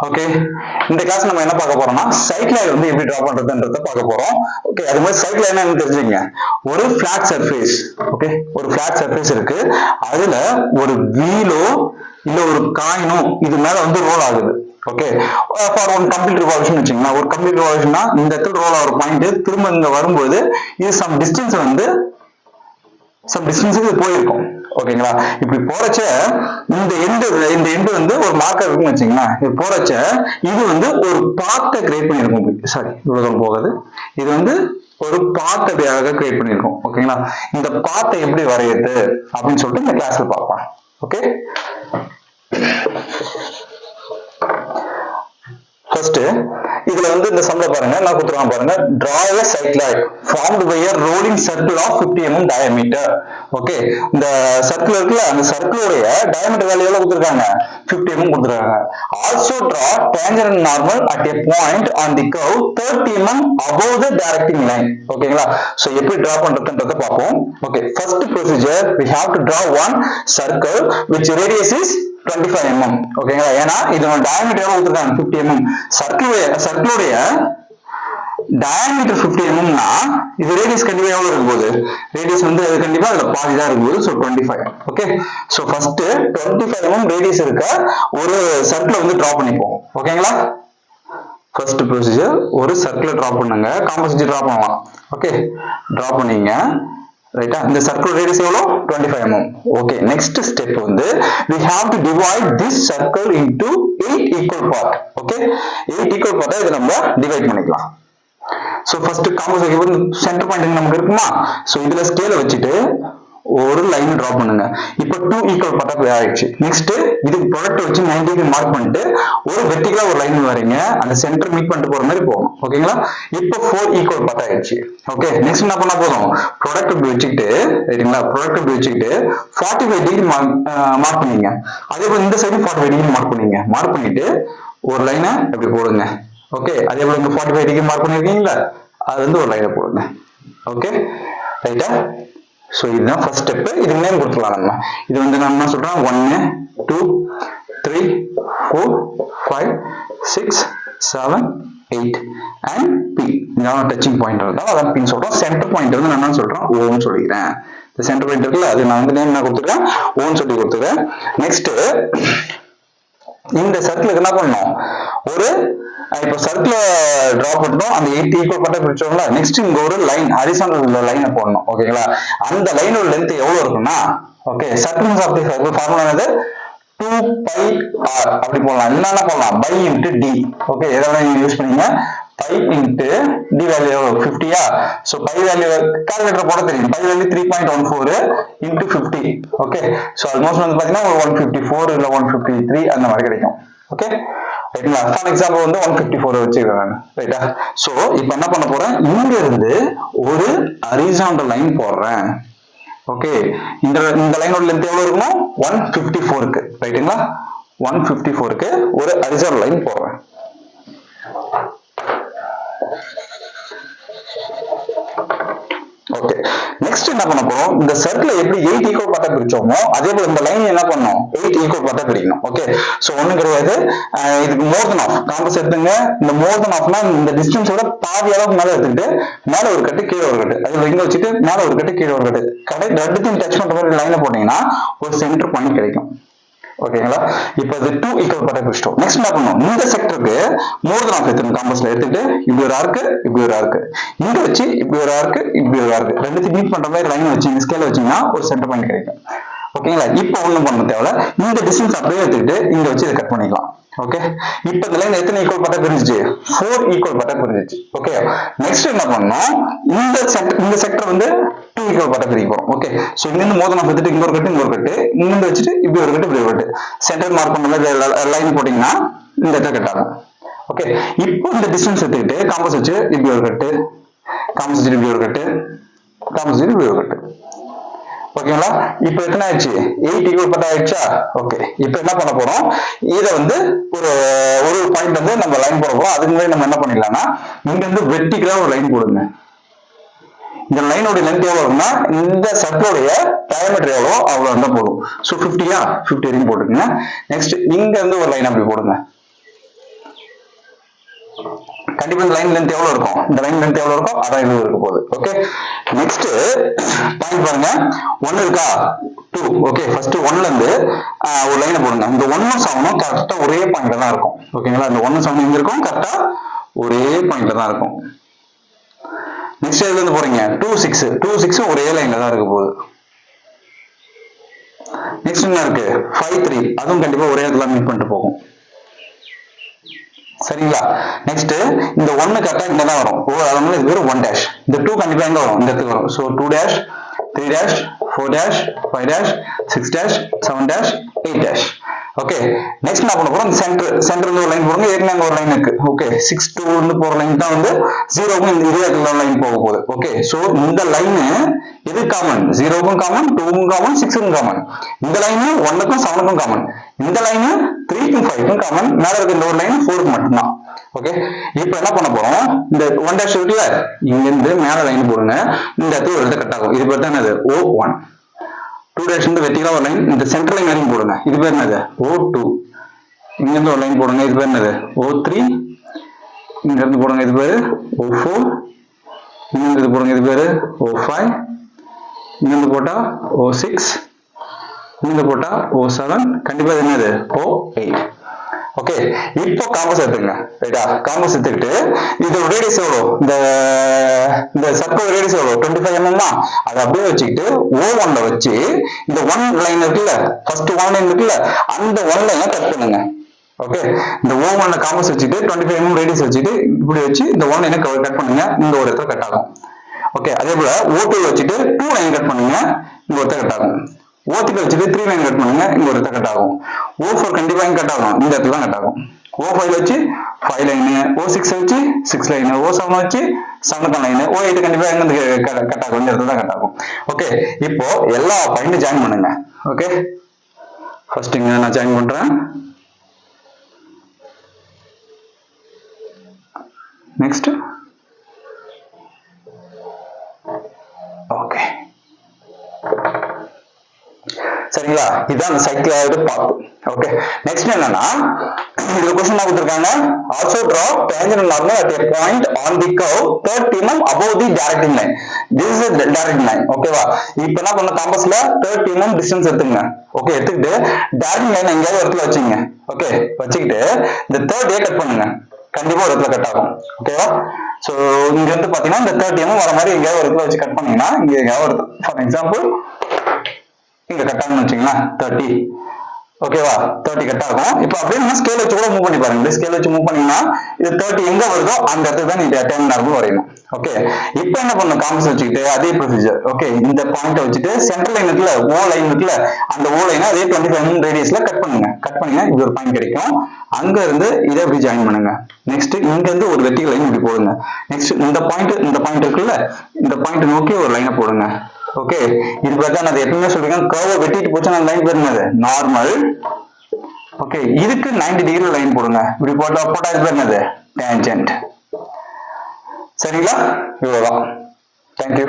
Okay, இந்த class நம்ம என்ன பார்க்க போறோம்னா சைட் லைன் வந்து எப்படி டிரா பண்றதுன்றத பார்க்க போறோம். ஓகே, அது மாதிரி சைட் லைன் என்னன்னு தெரிஞ்சுங்க. ஒரு பிளாட் சர்ஃபேஸ், ஓகே, ஒரு பிளாட் சர்ஃபேஸ் இருக்கு. அதுல ஒரு வீலோ இல்ல ஒரு காயினோ இது மேல வந்து ரோல் ஆகுது. Okay, for one complete revolution வச்சுக்கோங்க. ஒரு கம்ப்ளீட் ரிவால்யூஷன்னா இந்த இடத்துல ரோல் ஆகிற பாயிண்ட் திரும்ப இங்க வரும்போது இது சம் டிஸ்டன்ஸ் வந்து இது போயிருக்கும். ஓகேங்களா, இப்படி போறச்ச இந்த எண்டு வந்து ஒரு மார்க்கர் இருக்குன்னு வச்சுங்களா. இது போறச்ச இது வந்து ஒரு பாத்தை கிரியேட் பண்ணிருக்கும். சாரி, இவ்வளவு தூரம் போகாது. இது வந்து ஒரு பாத்தை கிரியேட் பண்ணிருக்கோம். ஓகேங்களா, இந்த பாத்தை எப்படி வரையுது அப்படின்னு சொல்லிட்டு இந்த கிளாஸ்ல பார்ப்போம். ஓகே, ஃபர்ஸ்ட் இதுல வந்து இந்த சம்ல பாருங்க, நான் கொடுத்துருக்கேன் பாருங்க. draw a cycloid formed by a rolling circle of 50 mm diameter. Okay, இந்த சர்க்கிள் இருக்குல்ல, அந்த சர்க்கிளோடைய டயமீட்டர் வேல்யூ எவ்வளவு கொடுத்துருக்காங்க? 50 mm கொடுத்துருக்காங்க. Also draw tangent and normal at a point on the curve 30 mm above the directing line. ஓகேங்களா, so எப்படி draw பண்றதுன்றத பார்ப்போம். Okay, first procedure we have to draw one circle which radius is 25 mm. ஓகேங்களா, ஏன்னா இதோட diameter எவ்வளவு கொடுத்திருக்காங்க? 50 mm. சர்க்கிளுடைய diameter 50 mm னா இது ரேடியஸ் கண்டிப்பா எவ்வளவு இருக்கும் போது? ரேடியஸ் வந்து அது கண்டிப்பா அதுல பாதி தான் இருக்கும் போது. So 25. Okay, so first 25 mm radius இருக்க ஒரு சர்க்கிள் வந்து டிரா பண்ணிப்போம். ஓகேங்களா, ஃபர்ஸ்ட் ப்ரொசீஜர் ஒரு சர்க்கிள் டிரா பண்ணுங்க. காம்பஸ் வச்சு டிரா பண்ணலாம். ஓகே, டிரா பண்ணீங்க. ரைட்டா, இந்த சர்க்கிள் ரேடியஸ் எவ்வளவு? 25 mm. ஓகே, நெக்ஸ்ட் ஸ்டெப் வந்து we have to divide this circle into 8 equal part. Okay, 8 equal part இத நம்ம டிவைட் பண்ணிக்கலாம். சோ ஃபர்ஸ்ட் காம்பஸ் வைக்கும்போது சென்டர் பாயிண்ட் நமக்கு இருக்குமா? சோ இதுல ஸ்கேல வச்சுட்டு ஒரு லைன் டிரா பண்ணுங்க. இப்போ 2 ஈக்குவல் பார்ட்டா ஆயிடுச்சு. நெக்ஸ்ட் இதுக்கு ப்ராடக்ட் வச்சு 90 மார்க் பண்ணிட்டு ஒரு வெர்டிகலா ஒரு லைன் வரைங்க. அந்த சென்டர் மீட் பண்ணிட்டு போற மாதிரி போகும். ஓகேங்களா, இப்போ 4 ஈக்குவல் பார்ட்டா ஆயிடுச்சு. ஓகே, நெக்ஸ்ட் என்ன பண்ண போதும்? ப்ராடக்ட் இப்படி வச்சுக்கிட்டு, ரைட்டுங்களா, ப்ராடக்ட் இப்படி வச்சுக்கிட்டு 45 டிகிரி மார்க் பண்ணீங்க. அதே போல இந்த சைடு 45 டிகிரி மார்க் பண்ணீங்க. மார்க் பண்ணிட்டு ஒரு லைனை இப்படி போடுங்க. ஓகே, அதே போல இந்த 45 டிகிரி மார்க் பண்ணிருக்கீங்களா, அது வந்து ஒரு லைனை போடுங்க. ஓகே, ரைட்டா. சோ இதுதான் ஃபர்ஸ்ட் ஸ்டெப். இது நேம் கொடுத்துக்கலாம் நம்ம. இது வந்து நம்ம என்ன சொல்றோம்? 1 2 3 4 5 6 7 8 and P. இதான் டச்சிங் பாயிண்ட் இருந்தாலும் அதான் பின் சொல்றோம். சென்டர் பாயிண்ட் வந்து நான் என்ன சொல்றேன்? ஓன்னு சொல்லிக்கிறேன். இந்த சென்டர் பாயிண்ட் இருக்குல்ல, அது நான் வந்து நேம் என்ன கொடுத்துருக்கேன்? ஓன்னு சொல்லி கொடுத்துருக்கேன். நெக்ஸ்ட் இந்த சர்க்கிளுக்கு என்ன பண்ணணும்? ஒரு இப்போ சர்க்கிள் டிரா பண்ணோம். அந்த 8 ஈக்குவல் பார்ட்டா பிரிச்சோம்ல. நெக்ஸ்ட் இங்க ஒரு லைன் ஹரிசாண்டல் லைனை போடணும். ஓகேங்களா, அந்த லைனோட லென்த் எவ்வளவு இருக்குன்னா, okay, circles of the circle formula என்னது? 2 pi r அப்படி போடலாம். என்னன்னா போடலாம்? By into D. ஓகே, எதாவது நீங்க யூஸ் பண்ணீங்க. பை இன்டு டி வேல்யூ 50யா? சோ பை வேல்யூ கால்குலேட்டர் போட தெரியும். Pi value 3.14 into 50. Okay, so almost வந்து பாத்தீங்கன்னா ஒரு 154 இல்ல 153 அந்த மாதிரி கிடைக்கும். ஓகே, ரைட்டுங்களா. ஃபார் எக்ஸாம்பிள் வந்து 154 வச்சுக்கிறேன். ரைட்டா, சோ இப்போ என்ன பண்ண போறேன்? இங்க இருந்து ஒரு ஹரிசாண்டல் லைன் போடுறேன். ஓகே, இந்த லைனோட லென்த் எவ்வளவு இருக்குமோ? 154 இருக்கு. ரைட்டுங்களா, 154 க்கு ஒரு ஹரிசாண்டல் லைன் போடுறேன். ஓகே, நெக்ஸ்ட் என்ன பண்ண போறோம்? இந்த சர்க்கிள் எப்படி 8 ஈக்குவல் பார்ட்டா பிரிச்சோமோ அதே போல இந்த லைன் என்ன பண்ணணும்? 8 ஈக்குவல் பார்ட்டா பிரிக்கணும். ஓகே, சோ ஒண்ணும் கிடையாது. இதுக்கு மோர் தென் ஆஃப் காம்பஸ் எடுத்துங்க. இந்த மோர் தென் ஆஃப்னா இந்த டிஸ்டன்ஸோட பாதி அளவுக்கு மேல எடுத்துட்டு மேல ஒரு கட்டு கீழே ஒரு கட்டு, அது இங்க வச்சுட்டு மேல ஒரு கட்டு கீழே ஒரு கட்டு, ரெண்டுத்தையும் டச் பண்ற மாதிரி லைனை போட்டீங்கன்னா ஒரு சென்டர் பாயிண்ட் கிடைக்கும். ஓகேங்களா, இப்போ இது 2 ஈக்குவல் பார்ட்டா பிரிச்சிட்டோம். நெக்ஸ்ட் என்ன பண்ணணும்? இந்த செக்டருக்கு மோர் தென் ஆஃப் எடுத்துங்க. காம்பஸ்ல எடுத்துட்டு இப்படி ஒரு ஆர்க்கு, இப்படி ஒரு ஆர்க்கு, இங்க வச்சு இப்படி ஒரு ஆர்க்கு, இப்படி ஒரு ஆர்க்கு, ரெண்டுத்தையும் மீட் பண்ற மாதிரி லைன் வச்சு ஸ்கேல வச்சீங்கன்னா ஒரு சென்டர் பாயிண்ட் கிடைக்கும். ஓகேங்களா, இப்போ ஒண்ணும் பண்ண தேவையில்ல. இந்த டிஸ்டன்ஸ் அப்படியே எடுத்துக்கிட்டு இங்க வச்சு இதை கட் பண்ணிக்கலாம். ஓகே, இப்போ இந்த லைன் எத்தனை ஈக்குவல் பார்ட்டா பிரிஞ்சிச்சு? 4 ஈக்குவல் பார்ட்டா பிரிஞ்சிச்சு. ஓகே, நெக்ஸ்ட் என்ன பண்ணணும்? இந்த செக்டர் வந்து 2 ஈக்குவல் பார்ட்டா பிரிக்க போறோம். ஓகே, சோ இங்க இருந்து மோர் தென் ஆஃப் எடுத்துட்டு இங்க ஒரு கட்டு, இங்க ஒரு கட்டு, இங்க வச்சுட்டு இப்படி ஒரு கட்டு, இப்படி ஒரு கட்டு, சென்டர் மார்க் பண்ண மாதிரி லைன் போட்டீங்கன்னா இந்த இடத்துல கட் ஆகும். ஓகே, இப்போ இந்த டிஸ்டன்ஸ் எடுத்துக்கிட்டு காம்பஸ் வச்சு இப்படி ஒரு கட்டு, காம்பஸ் வச்சு இப்படி ஒரு கட்டு, காம்பஸ் வச்சு இப்படி ஒரு கட்டு. ஓகேங்களா, இப்போ எத்தனை ஆயிடுச்சு? 8 ஈக்குவல் பார்ட்டா ஆயிடுச்சா? ஓகே, இப்போ என்ன பண்ண போறோம்? இத வந்து ஒரு பாயிண்ட் வந்து நம்ம லைன் போட போறோம். அதுக்கு முன்னாடி நம்ம என்ன பண்ணிடலாம்னா இங்க இருந்து வெர்டிகலா ஒரு லைன் போடுங்க. இந்த லைனோட லென்த் எவ்வளவு இருக்குன்னா இந்த சர்க்கிளோட டயாமீட்டர் எவ்வளோ அவ்வளவு இருந்தா போதும். ஸோ 50யா 50 வரைக்கும் போட்டுக்கங்க. நெக்ஸ்ட் இங்க இருந்து ஒரு லைன் அப்படி போடுங்க. கண்டிப்பா இந்த லைன் லென்த் எவ்வளவு இருக்கும், இந்த லைன் லென்த் எவ்வளவு இருக்கும் அதான் இது இருக்க போகுது. ஓகே, நெக்ஸ்ட் பாயிண்ட் பாருங்க, 1 இருக்கா 2. ஓகே, ஃபர்ஸ்ட் 1ல இருந்து ஒரு லைனை போடுங்க. இந்த 1 7 கரெக்டா ஒரே பாயிண்ட்ல தான் இருக்கும். ஓகேங்களா, இந்த 1 7 எங்க இருக்கும், கரெக்டா ஒரே பாயிண்ட்ல தான் இருக்கும். நெக்ஸ்ட் இதுல இருந்து போறீங்க 2 6 ஒரே லைன்ல தான் இருக்க போகுது. நெக்ஸ்ட் என்ன இருக்கு 5 3, அதுவும் கண்டிப்பா ஒரே இடத்துல மீட் பண்ணிட்டு போகும். சரிங்களா, நெக்ஸ்ட் இந்த 1 கரெக்டா இங்க தான் வரும். அதனால இது பேரு 1 டேஷ். இந்த 2 கண்டிப்பா எங்க வரும், இந்த இடத்துக்கு வரும். So 2 dash 3 dash 4 dash 5 dash 6 dash 7 dash 8 dash. Okay, next என்ன பண்ண போறோம், சென்டர்ல ஒரு லைன் போடுங்க. ஏற்கனவே ஒரு லைன் இருக்கு. ஓகே, 6 2 ல போற லைன் தான் வந்து 0க்கும் இந்த இதே லைன் போக போகுது. ஓகே, சோ இந்த லைன் இது காமன், 0க்கும் காமன், 2க்கும் காமன், 6க்கும் காமன். இந்த லைன் 1க்கும் 7க்கும் காமன். இந்த லைன் 3க்கும் 5க்கும் காமன். மேல இருக்க இந்த ஒரு லைன் 4க்கு மட்டும்தான். ஓகே, இப்போ என்ன பண்ண போறோம், இந்த 1 டேஷ் இருக்குல்ல, இங்க இருந்து மேல லைன் போடுங்க. இந்த இடத்துல ஒரு இடத்த கட் ஆகும். இது பேர் தான் என்னது O1. 2 டேஷ் இருந்து வெட்டிகளா ஒரு லைன் இந்த சென்டர் லைன் வரைக்கும் போடுங்க. இது பேர் என்னது O2. இங்க இருந்து ஒரு லைன் போடுங்க. இது பேர் என்னது O3. இங்க இருந்து போடுங்க. இது பேரு O4. இங்க இருந்து போடுங்க. இது பேரு O5. இங்க இருந்து போட்டா O6. இங்க போட்டா O7. கண்டிப்பா இது என்னது O8. ஓகே, இப்போ காம்பஸ் எடுத்துங்க. ரைட்டா, காம்பஸ் எடுத்துக்கிட்டு இதோட ரேடியஸ் எவ்வளோ, இந்த சர்க்கிள் ரேடியஸ் எவ்வளோ 25 mm தான். அதை அப்படியே வச்சுக்கிட்டு O1ல வச்சு இந்த 1 லைன் இருக்குல்ல, ஃபர்ஸ்ட் 1 லைன் இருக்குல்ல, அந்த 1 லைனை கட் பண்ணுங்க. ஓகே, இந்த O1ல காம்பஸ் வச்சுட்டு 25 mm ரேடியஸ் வச்சுட்டு இப்படி வச்சு இந்த 1 லைனை கட் பண்ணுங்க. இந்த ஒரு இடத்துல கட் ஆகும். ஓகே, அதே போல O2 வச்சுட்டு 2 லைன் கட் பண்ணுங்க. இந்த ஒரு இடத்துல கட் ஆகும். O3 வச்சுட்டு 3 லைன் கட் பண்ணுங்க. இங்க ஒரு இடத்துல கட் ஆகும். O4 கண்டிப்பா இங்க கட் ஆகும். இந்த இடத்துல தான் கட் ஆகும். O5 வச்சு 5 லைன், O6 வச்சு 6 லைன், O7 வச்சு 7 லைன், O8 கண்டிப்பா எங்க கட் ஆகும், இந்த இடத்துல தான் கட் ஆகும். ஓகே, இப்போ எல்லா பாயிண்ட்டும் ஜாயின் பண்ணுங்க. ஓகே, ஃபர்ஸ்ட் இங்க நான் ஜாயின் பண்றேன். நெக்ஸ்ட் ஓகே, சரிங்களா, இதுதான் அந்த சைக்கிளாவது பாத். ஓகே, நெக்ஸ்ட் என்னன்னா இந்த क्वेश्चन கொடுத்திருக்காங்க. also draw tangent normal at a point on the curve 30 mm above the directing line. this is a directing line. ஓகேவா, இப்போ என்ன பண்ண, காம்பஸ்ல 30 mm டிஸ்டன்ஸ் எடுத்துங்க. ஓகே, எடுத்துக்கிட்டு டைரக்டிங் லைன் எங்கேயாவது இடத்துல வச்சுங்க. ஓகே, வச்சுக்கிட்டு இந்த 30 கட் பண்ணுங்க. கண்டிப்பா ஒரு இடத்துல கட் ஆகும். ஓகேவா, சோ இங்க இருந்து பாத்தீங்கன்னா இந்த 30 mm வர மாதிரி எங்கேயாவது ஒரு இடத்துல வச்சு கட் பண்ணீங்கன்னா இங்க எங்கேயாவது ஃபார் எக்ஸாம்பிள் இங்க கட் ஆகும்னு வச்சுங்களேன் 30. ஓகேவா, 30 கட் ஆகும். இப்போ அப்படியே நம்ம ஸ்கேல் வச்சு கூட மூவ் பண்ணி பாருங்க. ஸ்கேல் வச்சு மூவ் பண்ணீங்கன்னா இது 30 எங்க வருதோ அந்த இடத்துல தான் நீங்க டேன் நார்மல் வரையணும். ஓகே, இப்போ என்ன பண்ணணும், காம்பஸ் வச்சுக்கிட்டு அதே ப்ரொசீஜர். ஓகே, இந்த பாயிண்ட் வச்சுட்டு சென்டர் லைன் இருக்குல்ல, O லைன் இருக்குல்ல, அந்த O லைனை அதே 25 mm ரேடியஸ்ல கட் பண்ணுங்க. கட் பண்ணீங்கன்னா இது ஒரு பாயிண்ட் கிடைக்கும். அங்க இருந்து இதை அப்படி ஜாயின் பண்ணுங்க. நெக்ஸ்ட் இங்க இருந்து ஒரு வெர்டிகல் லைன் இப்படி போடுங்க. நெக்ஸ்ட் இந்த பாயிண்ட் இருக்குல்ல, இந்த பாயிண்ட் நோக்கி ஒரு லைனை போடுங்க. ஓகே, இது பார்த்தா நான் எப்பவுமே சொல்றேன், கர்வ் வெட்டிட்டு போச்சு நான் லைன் பேருனது நார்மல். ஓகே, இதுக்கு 90 டிகிரி லைன் போடுங்க. இப்படி போட்டா இது பேருனது டேன்ஜென்ட். சரிங்களா, இவ்வளவுதான். தேங்க்யூ.